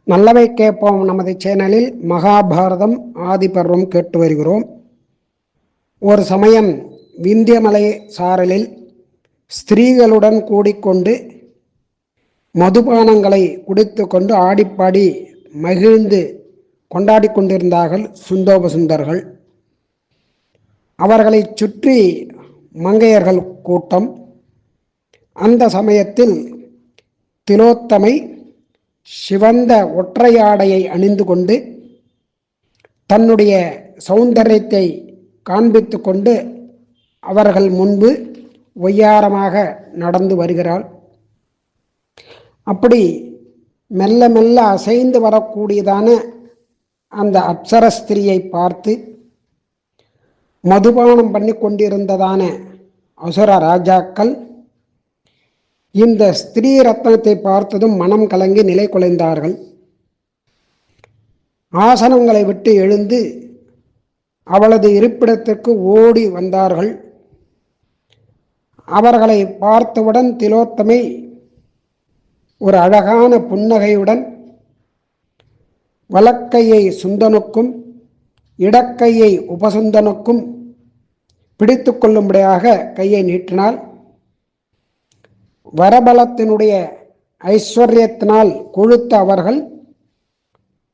நல்லவை கேட்போம் நமது சேனலில் மகாபாரதம் ஆதிபர்வம் கேட்டு வருகிறோம். ஒரு சமயம் விந்தியமலை சாரலில் ஸ்திரீகளுடன் கூடிக்கொண்டு மதுபானங்களை குடித்து கொண்டு ஆடிப்பாடி மகிழ்ந்து கொண்டாடி கொண்டிருந்தார்கள் சுந்தோபசுந்தர்கள். அவர்களை சுற்றி மங்கையர்கள் கூட்டம். அந்த சமயத்தில் திலோத்தமை சிவந்த ஒற்றையாடையை அணிந்து கொண்டு தன்னுடைய சௌந்தரியத்தை காண்பித்து கொண்டு அவர்கள் முன்பு ஒய்யாரமாக நடந்து வருகிறாள். அப்படி மெல்ல மெல்ல அசைந்து வரக்கூடியதான அந்த அப்சரஸ்திரியை பார்த்து மதுபானம் பண்ணி கொண்டிருந்ததான அசுர ராஜாக்கள் இந்த ஸ்திரீ ரத்னத்தை பார்த்ததும் மனம் கலங்கி நிலை குலைந்தார்கள். ஆசனங்களை விட்டு எழுந்து அவளது இருப்பிடத்திற்கு ஓடி வந்தார்கள். அவர்களை பார்த்தவுடன் திலோத்தமை ஒரு அழகான புன்னகையுடன் வலக்கையை சுந்தனுக்கும் இடக்கையை உபசுந்தனுக்கும் பிடித்து கொள்ளும்படியாக கையை நீட்டினாள். வரபலத்தினுடைய ஐஸ்வர்யத்தினால் கொழுத்த அவர்கள்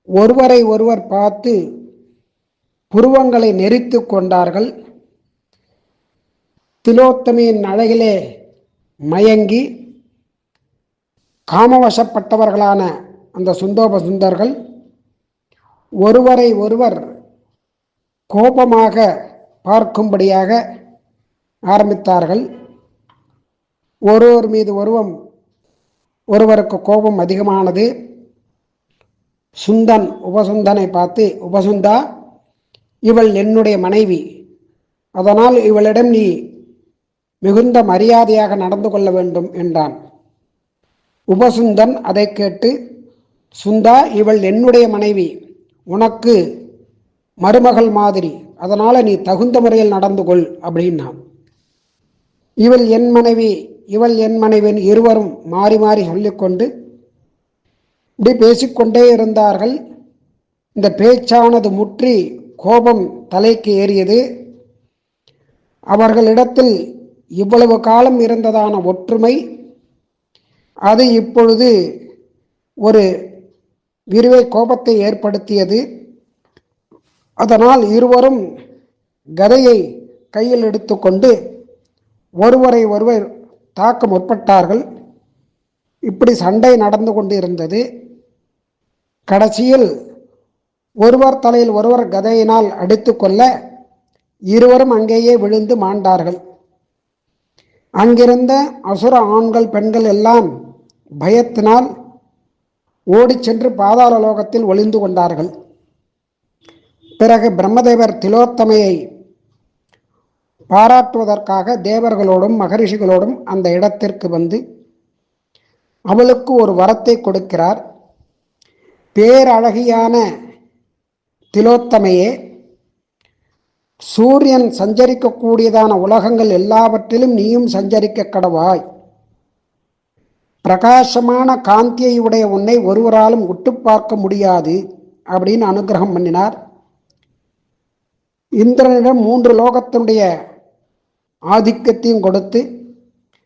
ஒருவரை ஒருவர் பார்த்து புருவங்களை நெரித்து கொண்டார்கள். திலோத்தமையின் அழகிலே மயங்கி காமவசப்பட்டவர்களான அந்த சுந்தோபசுந்தர்கள் ஒருவரை ஒருவர் கோபமாக பார்க்கும்படியாக ஆரம்பித்தார்கள். ஒருவர் மீது ஒருவருக்கு கோபம் அதிகமானது. சுந்தன் உபசுந்தனை பார்த்து, உபசுந்தா, இவள் என்னுடைய மனைவி, அதனால் இவளிடம் நீ மிகுந்த மரியாதையாக நடந்து கொள்ள வேண்டும் என்றான். உபசுந்தன் அதை கேட்டு, சுந்தா, இவள் என்னுடைய மனைவி, உனக்கு மருமகள் மாதிரி, அதனால நீ தகுந்த முறையில் நடந்து கொள் அப்படின்னான். இவள் என் மனைவி, இவள் என் மனைவின் இருவரும் மாறி மாறி சொல்லிக்கொண்டு இப்படி பேசிக்கொண்டே இருந்தார்கள். இந்த பேச்சானது முற்றி கோபம் தலைக்கு ஏறியது. அவர்களிடத்தில் இவ்வளவு காலம் இருந்ததான ஒற்றுமை அது இப்பொழுது ஒரு விரிவை கோபத்தை ஏற்படுத்தியது. அதனால் இருவரும் கதையை கையில் எடுத்துக்கொண்டு ஒருவரை ஒருவர் தாக்க முற்பட்டார்கள். இப்படி சண்டை நடந்து கொண்டு இருந்தது. கடைசியில் ஒருவர் தலையில் ஒருவர் கதையினால் அடித்து கொள்ள இருவரும் அங்கேயே விழுந்து மாண்டார்கள். அங்கிருந்த அசுர ஆண்கள் பெண்கள் எல்லாம் பயத்தினால் ஓடி சென்று பாதாள லோகத்தில் ஒளிந்து கொண்டார்கள். பிறகு பிரம்மதேவர் திலோத்தமையை பாராட்டுவதற்காக தேவர்களோடும் மகரிஷிகளோடும் அந்த இடத்திற்கு வந்து அவளுக்கு ஒரு வரத்தை கொடுக்கிறார். பேரழகியான திலோத்தமையே, சூரியன் சஞ்சரிக்கக்கூடியதான உலகங்கள் எல்லாவற்றிலும் நீயும் சஞ்சரிக்க கடவாய். பிரகாசமான காந்தியை உடைய உன்னை ஒருவராலும் உட்டு பார்க்க முடியாது அப்படின்னு அனுகிரகம் பண்ணினார். இந்திரனிடம் 3 லோகத்தினுடைய ஆதிக்கத்தையும் கொடுத்து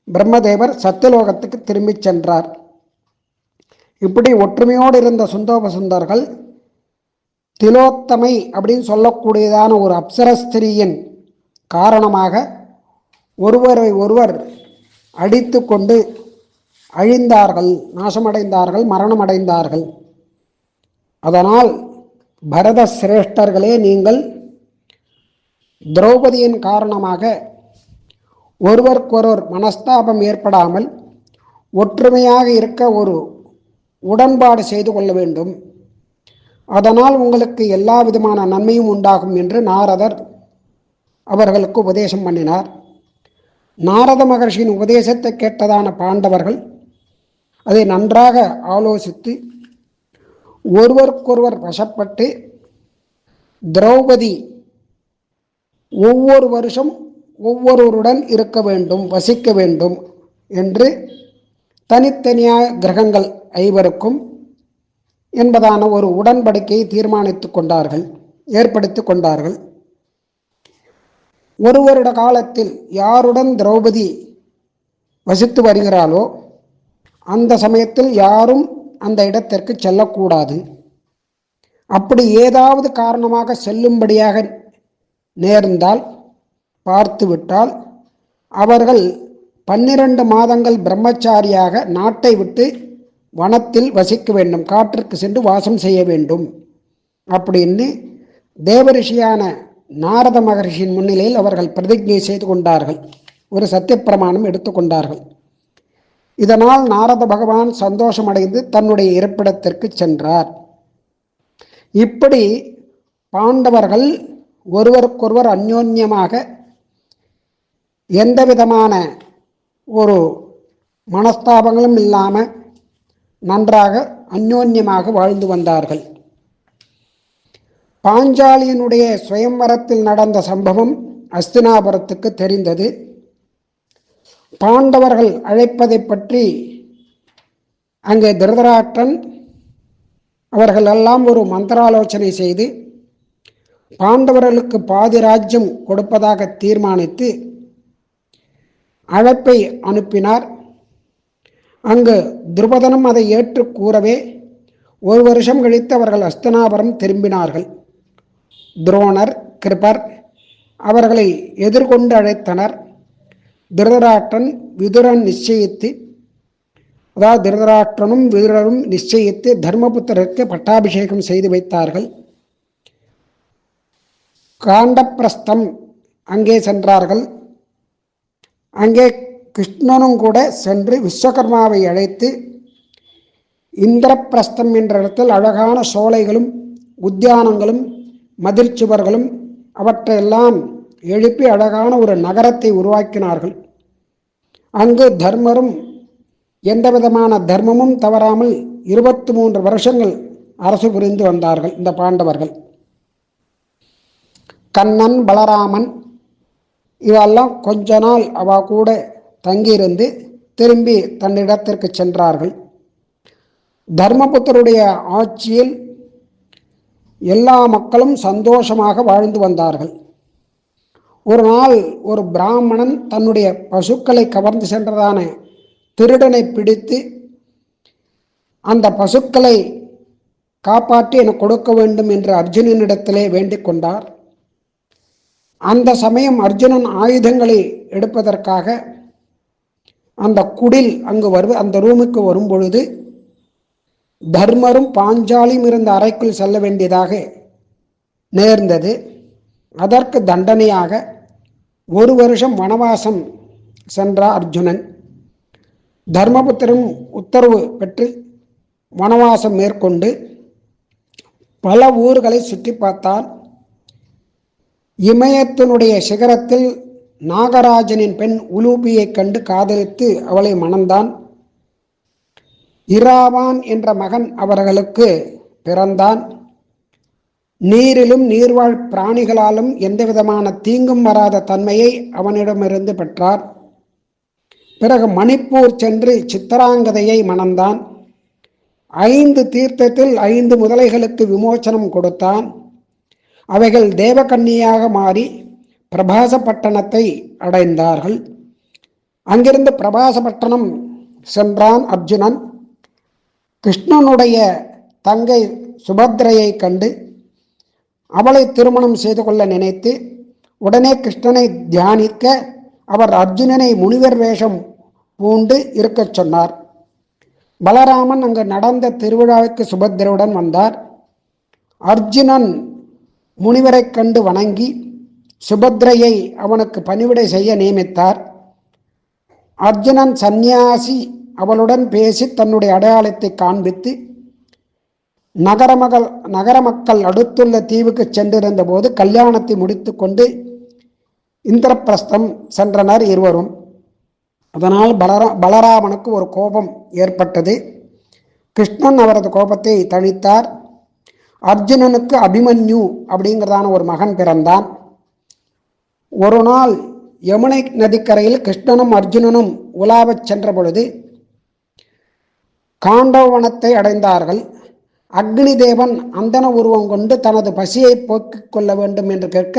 பிரம்மதேவர் சத்தியலோகத்துக்கு திரும்பி சென்றார். இப்படி ஒற்றுமையோடு இருந்த சுந்தோபசுந்தர்கள் திலோத்தமை அப்படின்னு சொல்லக்கூடியதான ஒரு அப்சரஸ்திரியின் காரணமாக ஒருவரை ஒருவர் அடித்து கொண்டு அழிந்தார்கள், நாசமடைந்தார்கள், மரணமடைந்தார்கள். அதனால் பரத சிரேஷ்டர்களே, நீங்கள் திரௌபதியின் காரணமாக ஒருவருக்கொருவர் மனஸ்தாபம் ஏற்படாமல் ஒற்றுமையாக இருக்க ஒரு உடன்பாடு செய்து கொள்ள வேண்டும். அதனால் உங்களுக்கு எல்லா விதமான நன்மையும் உண்டாகும் என்று நாரதர் அவர்களுக்கு உபதேசம் பண்ணினார். நாரத மகர்ஷியின் உபதேசத்தை கேட்டதான பாண்டவர்கள் அதை நன்றாக ஆலோசித்து ஒருவருக்கொருவர் வசப்பட்டு திரௌபதி ஒவ்வொரு வருஷம் ஒவ்வொருவருடன் இருக்க வேண்டும், வசிக்க வேண்டும் என்று தனித்தனியாக கிரகங்கள் 5க்கும் என்பதான ஒரு உடன்படிக்கையை ஏற்படுத்தி கொண்டார்கள். ஒரு வருட காலத்தில் யாருடன் திரௌபதி வசித்து வருகிறாளோ அந்த சமயத்தில் யாரும் அந்த இடத்திற்கு செல்லக்கூடாது. அப்படி ஏதாவது காரணமாக செல்லும்படியாக நேர்ந்தால் பார்த்துவிட்டால் அவர்கள் 12 மாதங்கள் பிரம்மச்சாரியாக நாட்டை விட்டு வனத்தில் வசிக்க வேண்டும், காட்டிற்கு சென்று வாசம் செய்ய வேண்டும் அப்படின்னு தேவரிஷியான நாரத மகர்ஷியின் முன்னிலையில் அவர்கள் பிரதிஜை செய்து கொண்டார்கள். ஒரு சத்தியப்பிரமாணம் எடுத்துக்கொண்டார்கள். இதனால் நாரத பகவான் சந்தோஷமடைந்து தன்னுடைய இருப்பிடத்திற்கு சென்றார். இப்படி பாண்டவர்கள் ஒருவருக்கொருவர் அந்யோன்யமாக எந்த விதமான ஒரு மனஸ்தாபங்களும் இல்லாமல் நன்றாக அந்யோன்யமாக வாழ்ந்து வந்தார்கள். பாஞ்சாலியினுடைய சுயம்வரத்தில் நடந்த சம்பவம் அஸ்தினாபுரத்துக்கு தெரிந்தது. பாண்டவர்கள் அழைப்பதை பற்றி அங்கே திருதராஷ்டிரன் அவர்கள் எல்லாம் ஒரு மந்திராலோசனை செய்து பாண்டவர்களுக்கு பாதி ராஜ்யம் கொடுப்பதாக தீர்மானித்து அழைப்பை அனுப்பினார். அங்கு துருபதனும் அதை ஏற்று கூறவே ஒரு வருஷம் கழித்து அவர்கள் அஸ்தினாபுரம் திரும்பினார்கள். துரோணர், கிருபர் அவர்களை எதிர்கொண்டு அழைத்தனர். திருதராஷ்டிரன் விதுரன் நிச்சயித்து, அதாவது திருதராஷ்டிரனும் விதுரரும் நிச்சயித்து தர்மபுத்திரருக்கு பட்டாபிஷேகம் செய்து வைத்தார்கள். காண்டப்பிரஸ்தம் அங்கே சென்றார்கள். அங்கே கிருஷ்ணனும் கூட சென்று விஸ்வகர்மாவை அழைத்து இந்திரபிரஸ்தம் என்ற இடத்தில் அழகான சோலைகளும் உத்தியானங்களும் மதிர்ச்சுவர்களும் அவற்றையெல்லாம் எழுப்பி அழகான ஒரு நகரத்தை உருவாக்கினார்கள். அங்கு தர்மரும் எந்த விதமான தர்மமும் தவறாமல் 23 வருஷங்கள் அரசு புரிந்து வந்தார்கள் இந்த பாண்டவர்கள். கண்ணன், பலராமன் இவெல்லாம் கொஞ்ச நாள் அவ கூட தங்கியிருந்து திரும்பி தன்னிடத்திற்கு சென்றார்கள். தர்மபுத்தருடைய ஆட்சியில் எல்லா மக்களும் சந்தோஷமாக வாழ்ந்து வந்தார்கள். ஒரு நாள் ஒரு பிராமணன் தன்னுடைய பசுக்களை கவர்ந்து சென்றதான திருடனை பிடித்து அந்த பசுக்களை காப்பாற்றி எனக்கு கொடுக்க வேண்டும் என்று அர்ஜுனனிடத்திலே வேண்டிக் கொண்டார். அந்த சமயம் அர்ஜுனன் ஆயுதங்களை எடுப்பதற்காக அந்த குடில் அங்கு அந்த ரூமுக்கு வரும் பொழுது தர்மரும் பாஞ்சாலியும் இருந்த அறைக்குள் செல்ல வேண்டியதாக நேர்ந்தது. அதற்கு தண்டனையாக 1 வருஷம் வனவாசம் சென்றார் அர்ஜுனன். தர்மபுத்திரன் உத்தரவு பெற்று வனவாசம் மேற்கொண்டு பல ஊர்களை சுற்றி பார்த்தார். இமயத்தினுடைய சிகரத்தில் நாகராஜனின் பெண் உலூபியை கண்டு காதலித்து அவளை மணந்தான். இராவான் என்ற மகன் அவர்களுக்கு பிறந்தான். நீரிலும் நீர்வாழ் பிராணிகளாலும் எந்தவிதமான தீங்கும் வராத தன்மையை அவனிடமிருந்து பெற்றார். பிறகு மணிப்பூர் சென்று சித்தராங்கதையை மணந்தான். 5 தீர்த்தத்தில் 5 முதலைகளுக்கு விமோசனம் கொடுத்தான். அவைகள் தேவகன்னியாக மாறி பிரபாசப்பட்டணத்தை அடைந்தார்கள். அங்கிருந்து பிரபாசப்பட்டணம் சென்றான் அர்ஜுனன். கிருஷ்ணனுடைய தங்கை சுபத்ரையை கண்டு அவளை திருமணம் செய்து கொள்ள நினைத்து உடனே கிருஷ்ணனை தியானிக்க அவர் அர்ஜுனனை முனிவர் வேஷம் பூண்டு இருக்கச் சொன்னார். பலராமன் அங்கு நடந்த திருவிழாவுக்கு சுபத்திரையுடன் வந்தார். அர்ஜுனன் முனிவரை கண்டு வணங்கி சுபத்ரையை அவனுக்கு பணிவிடை செய்ய நியமித்தார். அர்ஜுனன் சந்நியாசி அவளுடன் பேசி தன்னுடைய அடையாளத்தை காண்பித்து நகர மக்கள் அடுத்துள்ள தீவுக்கு சென்றிருந்த போது கல்யாணத்தை முடித்து கொண்டு இந்திரபிரஸ்தம் சென்றனர் இருவரும். அதனால் பலராமனுக்கு ஒரு கோபம் ஏற்பட்டது. கிருஷ்ணன் அவரது கோபத்தை தணித்தார். அர்ஜுனனுக்கு அபிமன்யு அப்படிங்கிறதான ஒரு மகன் பிறந்தான். ஒரு நாள் யமுனை நதிக்கரையில் கிருஷ்ணனும் அர்ஜுனனும் உலாவச் சென்ற பொழுது காண்டவனத்தை அடைந்தார்கள். அக்னி தேவன் அந்தன உருவம் கொண்டு தனது பசியை போக்கிக் கொள்ள வேண்டும் என்று கேட்க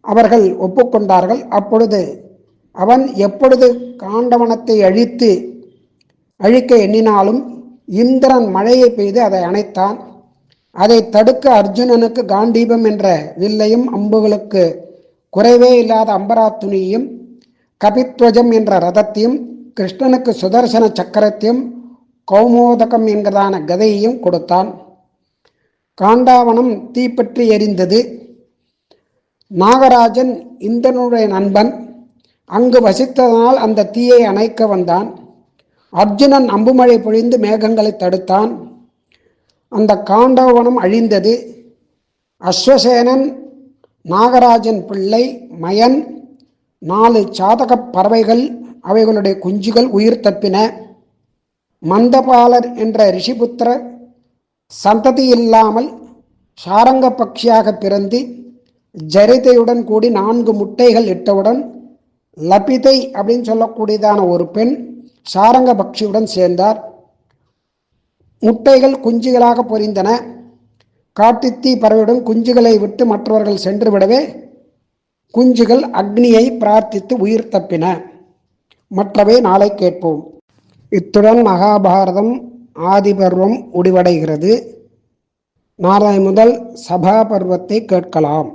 அவர்கள் ஒப்புக்கொண்டார்கள். அப்பொழுது அவன் எப்பொழுது காண்டவனத்தை அழிக்க எண்ணினாலும் இந்திரன் மழையை பெய்து அதை அணைத்தான். அதை தடுக்க அர்ஜுனனுக்கு காண்டீபம் என்ற வில்லையும் அம்புகளுக்கு குறைவே இல்லாத அம்பராத்துணியையும் கபித்வஜம் என்ற ரதத்தையும் கிருஷ்ணனுக்கு சுதர்சன சக்கரத்தையும் கௌமோதகம் என்கிறதான கதையையும் கொடுத்தான். காண்டாவனம் தீப்பற்றி எரிந்தது. நாகராஜன் இந்திரனுடைய நண்பன் அங்கு வசித்ததனால் அந்த தீயை அணைக்க வந்தான். அர்ஜுனன் அம்புமழை பொழிந்து மேகங்களை தடுத்தான். அந்த காண்டவனம் அழிந்தது. அஸ்வசேனன், நாகராஜன் பிள்ளை மயன், 4 சாதக பறவைகள் அவைகளுடைய குஞ்சுகள் உயிர் தப்பின. மந்தபாலர் என்ற ரிஷிபுத்திரர் சந்ததி இல்லாமல் சாரங்க பட்சியாக பிறந்து ஜரிதையுடன் கூடி 4 முட்டைகள் இட்டவுடன் லபிதை அப்படின்னு சொல்லக்கூடியதான ஒரு பெண் சாரங்க பக்ஷியுடன் சேர்ந்தார். முட்டைகள் குஞ்சுகளாக பொரிந்தன. காட்டுத்தீ பறவையுடன் குஞ்சுகளை விட்டு மற்றவர்கள் சென்று விடவே குஞ்சுகள் அக்னியை பிரார்த்தித்து உயிர் தப்பின. மற்றவை நாளை கேட்போம். இத்துடன் மகாபாரதம் ஆதிபர்வம் முடிவடைகிறது. நாளை முதல் சபா பர்வத்தை கேட்கலாம்.